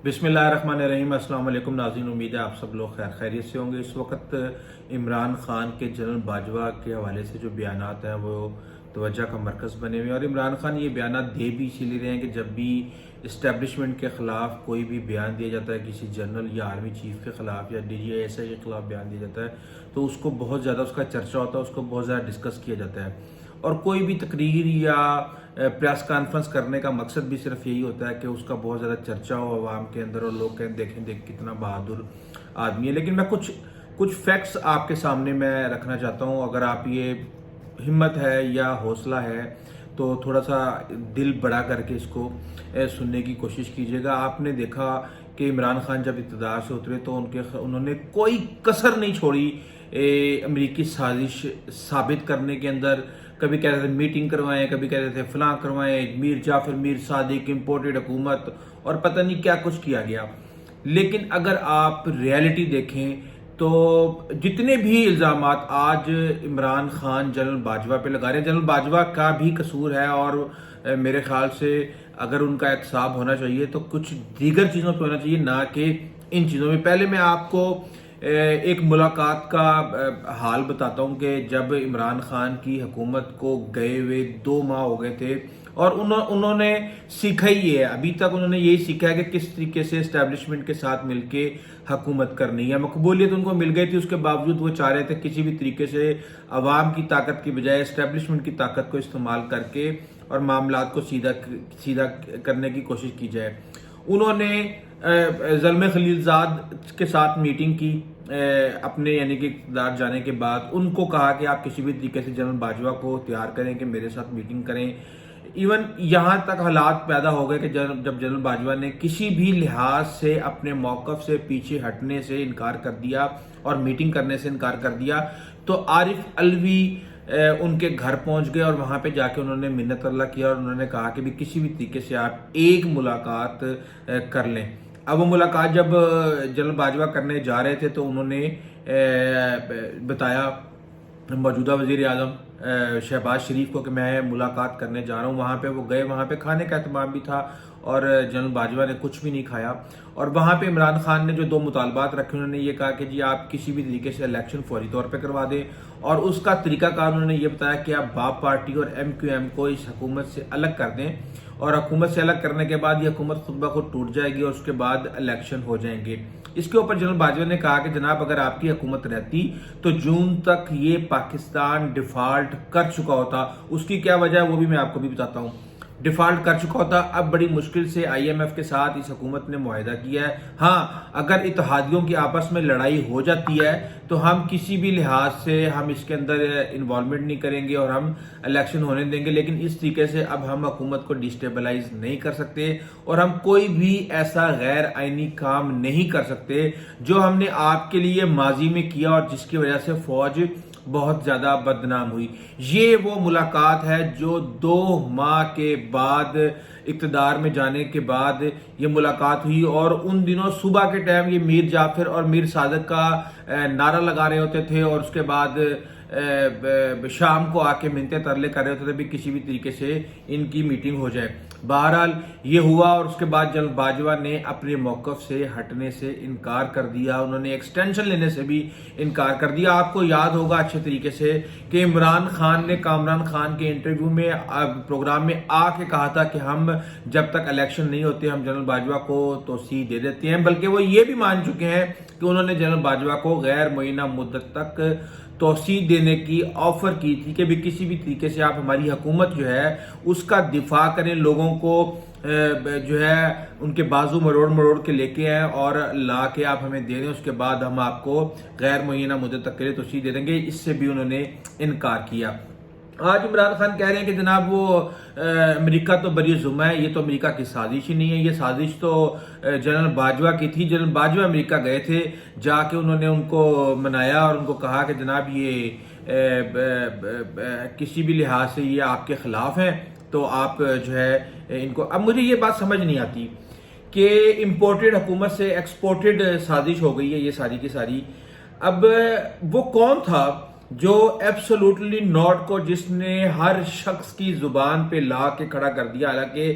بسم اللہ الرحمن الرحیم۔ السلام علیکم ناظرین، امید ہے آپ سب لوگ خیریت سے ہوں گے۔ اس وقت عمران خان کے جنرل باجوہ کے حوالے سے جو بیانات ہیں وہ توجہ کا مرکز بنے ہوئے ہیں، اور عمران خان یہ بیانات دے بھی اسی لیے رہے ہیں کہ جب بھی اسٹیبلشمنٹ کے خلاف کوئی بھی بیان دیا جاتا ہے، کسی جنرل یا آرمی چیف کے خلاف یا ڈی جی ایس آئی کے خلاف بیان دیا جاتا ہے تو اس کو بہت زیادہ اس کا چرچا ہوتا ہے، اس کو بہت زیادہ ڈسکس کیا جاتا ہے، اور کوئی بھی تقریر یا پریس کانفرنس کرنے کا مقصد بھی صرف یہی ہوتا ہے کہ اس کا بہت زیادہ چرچا ہو عوام کے اندر اور لوگ کہیں دیکھ کتنا بہادر آدمی ہے۔ لیکن میں کچھ فیکٹس آپ کے سامنے میں رکھنا چاہتا ہوں، اگر آپ یہ ہمت ہے یا حوصلہ ہے تو تھوڑا سا دل بڑا کر کے اس کو سننے کی کوشش کیجیے گا۔ آپ نے دیکھا کہ عمران خان جب اقتدار سے اترے تو انہوں نے کوئی کسر نہیں چھوڑی امریکی سازش ثابت کرنے کے اندر۔ کبھی کہتے تھے میٹنگ کروائیں، کبھی کہتے تھے فلاں کروائیں، میر جعفر میر صادق امپورٹڈ حکومت، اور پتہ نہیں کیا کچھ کیا گیا۔ لیکن اگر آپ ریالٹی دیکھیں تو جتنے بھی الزامات آج عمران خان جنرل باجوہ پہ لگا رہے ہیں، جنرل باجوہ کا بھی قصور ہے، اور میرے خیال سے اگر ان کا احتساب ہونا چاہیے تو کچھ دیگر چیزوں پہ ہونا چاہیے، نہ کہ ان چیزوں میں۔ پہلے میں آپ کو ایک ملاقات کا حال بتاتا ہوں کہ جب عمران خان کی حکومت کو گئے ہوئے 2 ماہ ہو گئے تھے، اور انہوں نے سیکھا ہی ہے، ابھی تک انہوں نے یہی سیکھا ہے کہ کس طریقے سے اسٹیبلشمنٹ کے ساتھ مل کے حکومت کرنی ہے۔ مقبولیت ان کو مل گئی تھی، اس کے باوجود وہ چاہ رہے تھے کسی بھی طریقے سے عوام کی طاقت کی بجائے اسٹیبلشمنٹ کی طاقت کو استعمال کر کے اور معاملات کو سیدھا کرنے کی کوشش کی جائے۔ انہوں نے زلمے خلیل زاد کے ساتھ میٹنگ کی اپنے یعنی کہ اقتدار جانے کے بعد، ان کو کہا کہ آپ کسی بھی طریقے سے جنرل باجوہ کو تیار کریں کہ میرے ساتھ میٹنگ کریں۔ ایون یہاں تک حالات پیدا ہو گئے کہ جب جنرل باجوہ نے کسی بھی لحاظ سے اپنے موقف سے پیچھے ہٹنے سے انکار کر دیا اور میٹنگ کرنے سے انکار کر دیا تو عارف علوی ان کے گھر پہنچ گئے، اور وہاں پہ جا کے انہوں نے منت اللہ کیا، اور انہوں نے کہا کہ بھی کسی بھی طریقے سے آپ ایک ملاقات کر لیں۔ اب وہ ملاقات جب جنرل باجوہ کرنے جا رہے تھے تو انہوں نے بتایا موجودہ وزیر اعظم شہباز شریف کو کہ میں ملاقات کرنے جا رہا ہوں۔ وہاں پہ وہ گئے، وہاں پہ کھانے کا اہتمام بھی تھا، اور جنرل باجوہ نے کچھ بھی نہیں کھایا، اور وہاں پہ عمران خان نے جو 2 مطالبات رکھے، انہوں نے یہ کہا کہ جی آپ کسی بھی طریقے سے الیکشن فوری طور پہ کروا دیں، اور اس کا طریقہ کار انہوں نے یہ بتایا کہ آپ باپ پارٹی اور ایم کیو ایم کو اس حکومت سے الگ کر دیں، اور حکومت سے الگ کرنے کے بعد یہ حکومت خود بخود ٹوٹ جائے گی، اور اس کے بعد الیکشن ہو جائیں گے۔ اس کے اوپر جنرل باجوہ نے کہا کہ جناب اگر آپ کی حکومت رہتی تو جون تک یہ پاکستان ڈیفالٹ کر چکا ہوتا۔ اس کی کیا وجہ ہے وہ بھی میں آپ کو بھی بتاتا ہوں۔ ڈیفالٹ کر چکا ہوتا، اب بڑی مشکل سے آئی ایم ایف کے ساتھ اس حکومت نے معاہدہ کیا ہے۔ ہاں، اگر اتحادیوں کی آپس میں لڑائی ہو جاتی ہے تو ہم کسی بھی لحاظ سے ہم اس کے اندر انوالومنٹ نہیں کریں گے اور ہم الیکشن ہونے دیں گے، لیکن اس طریقے سے اب ہم حکومت کو ڈیسٹیبلائز نہیں کر سکتے، اور ہم کوئی بھی ایسا غیر آئینی کام نہیں کر سکتے جو ہم نے آپ کے لیے ماضی میں کیا اور جس کی وجہ سے فوج بہت زیادہ بدنام ہوئی۔ یہ وہ ملاقات ہے جو 2 ماہ کے بعد اقتدار میں جانے کے بعد یہ ملاقات ہوئی، اور ان دنوں صبح کے ٹائم یہ میر جعفر اور میر صادق کا نعرہ لگا رہے ہوتے تھے، اور اس کے بعد شام کو آ کے منتیں ترلے کر رہے ہوتے تھے بھی کسی بھی طریقے سے ان کی میٹنگ ہو جائے۔ بہرحال یہ ہوا، اور اس کے بعد جنرل باجوہ نے اپنے موقف سے ہٹنے سے انکار کر دیا، انہوں نے ایکسٹینشن لینے سے بھی انکار کر دیا۔ آپ کو یاد ہوگا اچھے طریقے سے کہ عمران خان نے کامران خان کے انٹرویو میں پروگرام میں آ کے کہا تھا کہ ہم جب تک الیکشن نہیں ہوتے ہم جنرل باجوہ کو توسیع دے دیتے ہیں، بلکہ وہ یہ بھی مان چکے ہیں کہ انہوں نے جنرل باجوہ کو غیر معینہ مدت تک توسیع دینے کی آفر کی تھی کہ بھی کسی بھی طریقے سے آپ ہماری حکومت جو ہے اس کا دفاع کریں، لوگوں کو جو ہے ان کے بازو مروڑ کے لے کے آئیں اور لا کے آپ ہمیں دے دیں، اس کے بعد ہم آپ کو غیر معینہ مدت تک کے لیے توسیع دے دیں گے۔ اس سے بھی انہوں نے انکار کیا۔ آج عمران خان کہہ رہے ہیں کہ جناب وہ امریکہ تو بری ذمہ ہے، یہ تو امریکہ کی سازش ہی نہیں ہے، یہ سازش تو جنرل باجوہ کی تھی۔ جنرل باجوہ امریکہ گئے تھے، جا کے انہوں نے ان کو منایا اور ان کو کہا کہ جناب یہ کسی بھی لحاظ سے یہ آپ کے خلاف ہیں، تو آپ جو ہے ان کو۔ اب مجھے یہ بات سمجھ نہیں آتی کہ امپورٹڈ حکومت سے ایکسپورٹڈ سازش ہو گئی ہے یہ ساری کی ساری۔ اب وہ کون تھا جو ایبسولوٹلی ناٹ کو جس نے ہر شخص کی زبان پہ لا کے کھڑا کر دیا، حالانکہ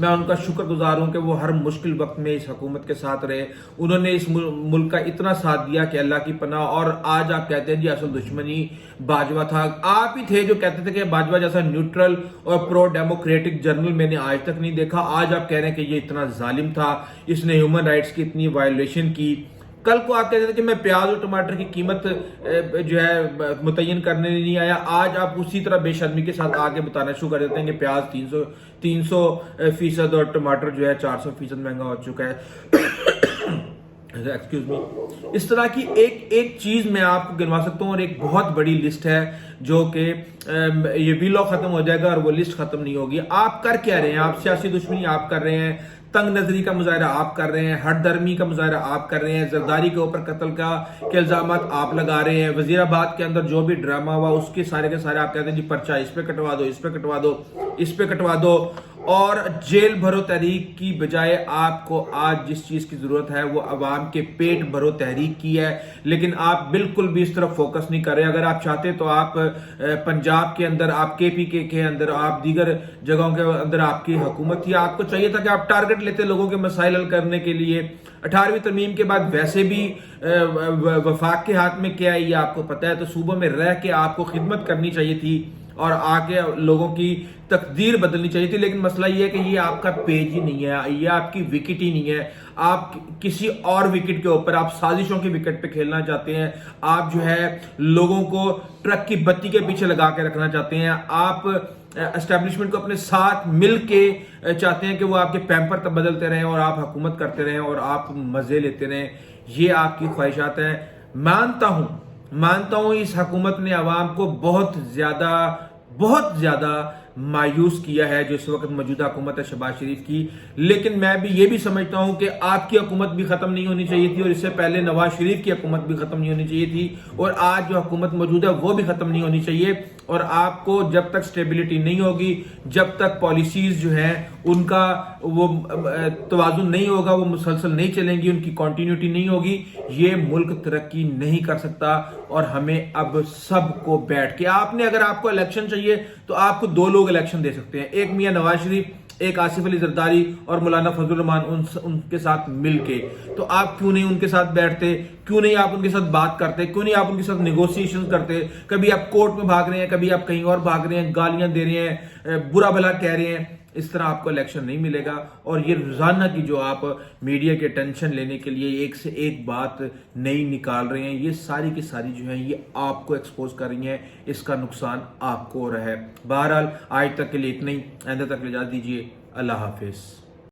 میں ان کا شکر گزار ہوں کہ وہ ہر مشکل وقت میں اس حکومت کے ساتھ رہے، انہوں نے اس ملک کا اتنا ساتھ دیا کہ اللہ کی پناہ۔ اور آج آپ کہتے ہیں جی اصل دشمنی باجوہ تھا، آپ ہی تھے جو کہتے تھے کہ باجوہ جیسا نیوٹرل اور پرو ڈیموکریٹک جنرل میں نے آج تک نہیں دیکھا، آج آپ کہہ رہے ہیں کہ یہ اتنا ظالم تھا، اس نے ہیومن رائٹس کی اتنی وائلیشن کی۔ کل کو آپ کہتے تھے کہ میں پیاز اور ٹماٹر کی قیمت جو ہے متعین کرنے نہیں آیا، آج آپ اسی طرح بے شرمی کے ساتھ آگے بتانا شروع کر دیتے ہیں کہ پیاز 300% اور ٹماٹر جو ہے 400% مہنگا ہو چکا ہے۔ Excuse me. اس طرح کی ایک چیز میں آپ کو گنوا سکتا ہوں، اور ایک بہت بڑی لسٹ ہے جو کہ یہ ویلو ختم ہو جائے گا اور وہ لسٹ ختم نہیں ہوگی۔ آپ کر کیا رہے ہیں؟ آپ سیاسی دشمنی آپ کر رہے ہیں، تنگ نظری کا مظاہرہ آپ کر رہے ہیں، ہٹ درمی کا مظاہرہ آپ کر رہے ہیں، زرداری کے اوپر قتل کے الزامات آپ لگا رہے ہیں، وزیر آباد کے اندر جو بھی ڈرامہ ہوا اس کے سارے آپ کہتے ہیں جی پرچہ اس پہ کٹوا دو، اس پہ کٹوا دو، اس پہ کٹوا دو، اور جیل بھرو تحریک کی بجائے آپ کو آج جس چیز کی ضرورت ہے وہ عوام کے پیٹ بھرو تحریک کی ہے، لیکن آپ بالکل بھی اس طرف فوکس نہیں کر رہے۔ اگر آپ چاہتے تو آپ پنجاب کے اندر، آپ KPK کے اندر، آپ دیگر جگہوں کے اندر آپ کی حکومت تھی، آپ کو چاہیے تھا کہ آپ ٹارگٹ لیتے لوگوں کے مسائل حل کرنے کے لیے۔ 18ویں ترمیم کے بعد ویسے بھی وفاق کے ہاتھ میں کیا ہے یہ آپ کو پتا ہے، تو صوبوں میں رہ کے آپ کو خدمت کرنی چاہیے تھی اور آگے لوگوں کی تقدیر بدلنی چاہیے تھی، لیکن مسئلہ یہ ہے کہ یہ آپ کا پیج ہی نہیں ہے، یہ آپ کی وکٹ ہی نہیں ہے، آپ کسی اور وکٹ کے اوپر، آپ سازشوں کی وکٹ پہ کھیلنا چاہتے ہیں، آپ جو ہے لوگوں کو ٹرک کی بتی کے پیچھے لگا کے رکھنا چاہتے ہیں، آپ اسٹیبلشمنٹ کو اپنے ساتھ مل کے چاہتے ہیں کہ وہ آپ کے پیمپر تب بدلتے رہیں اور آپ حکومت کرتے رہیں اور آپ مزے لیتے رہیں، یہ آپ کی خواہشات ہیں۔ مانتا ہوں اس حکومت نے عوام کو بہت زیادہ مایوس کیا ہے جو اس وقت موجودہ حکومت ہے شہباز شریف کی، لیکن میں بھی یہ بھی سمجھتا ہوں کہ آپ کی حکومت بھی ختم نہیں ہونی چاہیے تھی، اور اس سے پہلے نواز شریف کی حکومت بھی ختم نہیں ہونی چاہیے تھی، اور آج جو حکومت موجود ہے وہ بھی ختم نہیں ہونی چاہیے۔ اور آپ کو جب تک سٹیبلٹی نہیں ہوگی، جب تک پالیسیز جو ہیں ان کا وہ توازن نہیں ہوگا، وہ مسلسل نہیں چلیں گی، ان کی کنٹینیوٹی نہیں ہوگی، یہ ملک ترقی نہیں کر سکتا۔ اور ہمیں اب سب کو بیٹھ کے، اگر آپ کو الیکشن چاہیے تو آپ کو 2 لوگ الیکشن دے سکتے ہیں، ایک میاں نواز شریف، ایک آصف علی زرداری اور مولانا فضل الرحمان، ان کے ساتھ مل کے۔ تو آپ کیوں نہیں ان کے ساتھ بیٹھتے؟ کیوں نہیں آپ ان کے ساتھ بات کرتے؟ کیوں نہیں آپ ان کے ساتھ نیگوسیشن کرتے؟ کبھی آپ کورٹ میں بھاگ رہے ہیں، کبھی آپ کہیں اور بھاگ رہے ہیں، گالیاں دے رہے ہیں، برا بھلا کہہ رہے ہیں، اس طرح آپ کو الیکشن نہیں ملے گا۔ اور یہ روزانہ کی جو آپ میڈیا کے ٹینشن لینے کے لیے ایک سے ایک بات نئی نکال رہے ہیں، یہ ساری کی ساری جو ہیں یہ آپ کو ایکسپوز کر رہی ہیں، اس کا نقصان آپ کو ہو رہا ہے۔ بہرحال آج تک کے لیے اتنا ہی، آئندہ تک اجازت دیجیے، اللہ حافظ۔